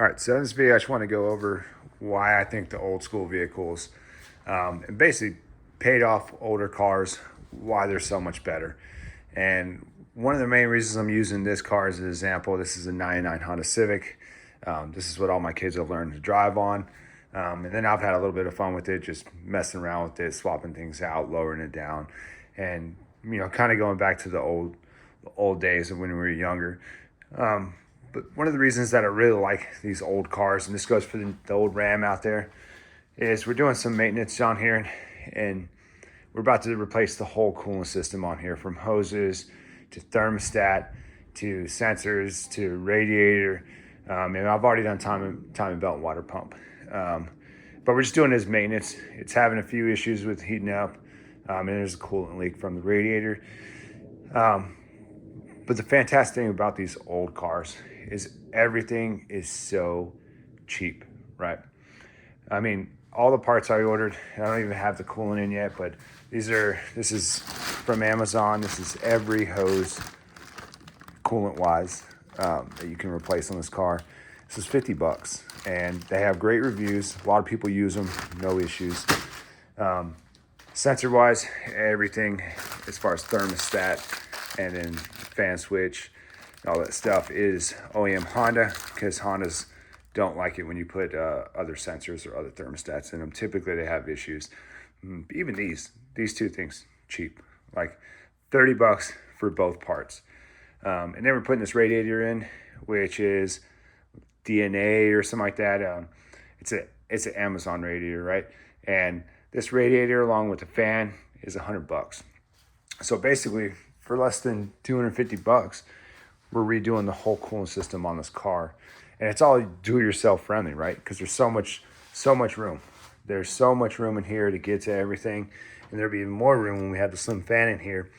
All right, so in this video, I just want to go over why I think the old school vehicles and basically paid off older cars, why they're so much better. And one of the main reasons I'm using this car as an example, this is a 99 Honda Civic. This is what all my kids have learned to drive on. And then I've had a little bit of fun with it, just messing around with it, swapping things out, lowering it down. And, kind of going back to the old days of when we were younger. But one of the reasons that I really like these old cars, and this goes for the old Ram out there, is we're doing some maintenance on here, and we're about to replace the whole cooling system on here, from hoses to thermostat to sensors to radiator. And I've already done timing belt and water pump. But we're just doing this maintenance. It's having a few issues with heating up, and there's a coolant leak from the radiator. But the fantastic thing about these old cars is everything is so cheap, right? I mean, all the parts I ordered, I don't even have the coolant in yet, but this is from Amazon. This is every hose coolant-wise that you can replace on this car. This is $50, and they have great reviews. A lot of people use them, no issues. Sensor-wise, everything as far as thermostat and then fan switch, all that stuff is OEM Honda, because Hondas don't like it when you put other sensors or other thermostats in them. Typically they have issues. Even these two things cheap, like $30 for both parts. And then we're putting this radiator in, which is DNA or something like that. It's an Amazon radiator, right? And this radiator along with the fan is $100. So basically, for less than $250, we're redoing the whole cooling system on this car. And it's all do-it-yourself friendly, right? Because there's so much room. There's so much room in here to get to everything. And there'll be even more room when we have the slim fan in here.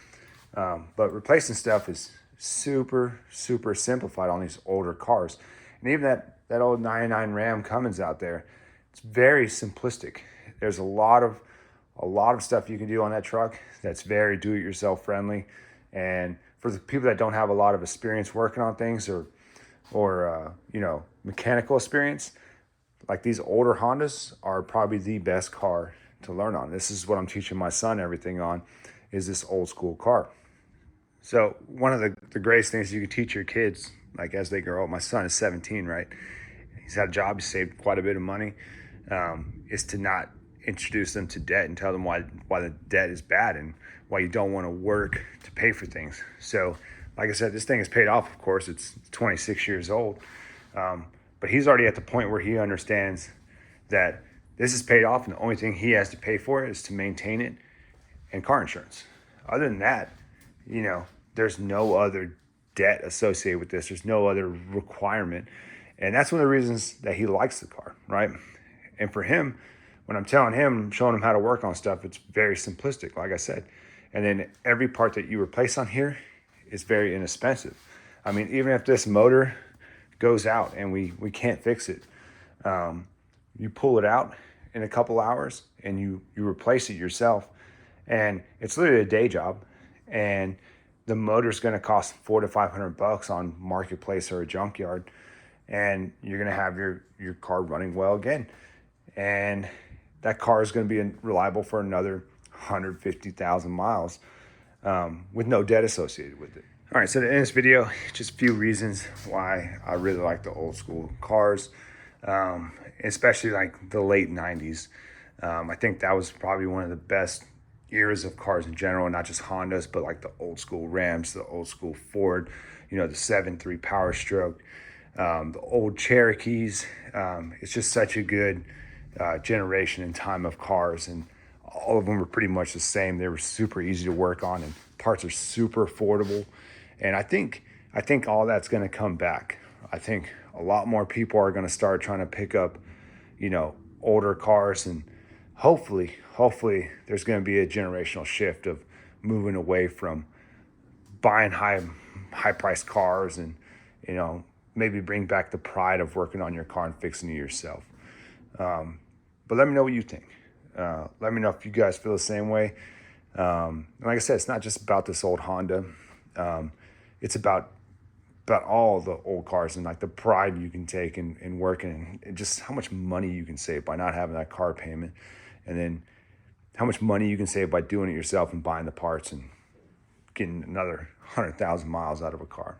But replacing stuff is super, super simplified on these older cars. And even that old 99 Ram Cummins out there, it's very simplistic. There's a lot of stuff you can do on that truck that's very do-it-yourself friendly. And for the people that don't have a lot of experience working on things or mechanical experience, like these older Hondas are probably the best car to learn on. This is what I'm teaching my son everything on, is this old school car. So one of the greatest things you can teach your kids, like as they grow up, my son is 17, right? He's had a job, he saved quite a bit of money, is to not introduce them to debt and tell them why the debt is bad and why you don't want to work to pay for things. So like I said, this thing is paid off, of course. It's 26 years old. But he's already at the point where he understands that this is paid off and the only thing he has to pay for is to maintain it and car insurance. Other than that, there's no other debt associated with this. There's no other requirement. And that's one of the reasons that he likes the car, right? And for him, when I'm showing him how to work on stuff, it's very simplistic, like I said. And then every part that you replace on here is very inexpensive. I mean, even if this motor goes out and we can't fix it, you pull it out in a couple hours and you replace it yourself. And it's literally a day job. And the motor's going to cost $400 to $500 on Marketplace or a junkyard. And you're going to have your car running well again. And that car is going to be reliable for another 150,000 miles with no debt associated with it. All right, so in this video, just a few reasons why I really like the old school cars, especially like the late 90s. I think that was probably one of the best eras of cars in general, not just Hondas, but like the old school Rams, the old school Ford, the 7.3 Power Stroke, the old Cherokees. It's just such a good generation and time of cars, and all of them were pretty much the same. They were super easy to work on, and parts are super affordable. And I think all that's going to come back. I think a lot more people are going to start trying to pick up, older cars, and hopefully there's going to be a generational shift of moving away from buying high priced cars, and maybe bring back the pride of working on your car and fixing it yourself. But let me know what you think. Let me know if you guys feel the same way. Like I said, it's not just about this old Honda. It's about about all the old cars and like the pride you can take in working and just how much money you can save by not having that car payment, and then how much money you can save by doing it yourself and buying the parts and getting another 100,000 miles out of a car.